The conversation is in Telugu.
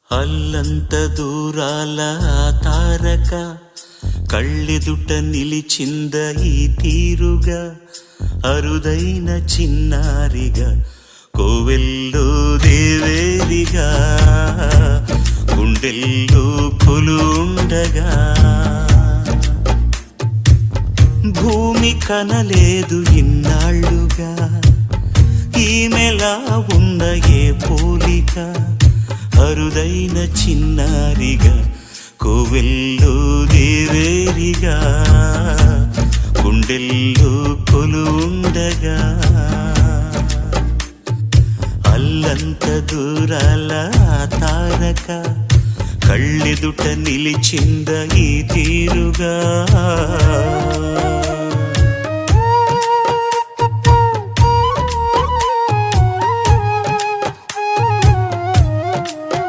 అల్లంత దూరాల తారక కళ్ళెదుట నిలిచింద ఈ తీరుగా అరుదైన చిన్నారిగా కోవెల్లో దేవేరిగా గుండెల్లో కొలుండగా భూమి కనలేదు ఇన్నాళ్ళుగా ఈమెలా ఉన్న ఏ పోలిక అరుదైన చిన్నారిగా కోవెల్లో దేవేరిగా గుండెల్లో కొలుండగా అల్లంత దూరాల తారక కళ్ళెదుట నిలిచింద ఈ తీరుగా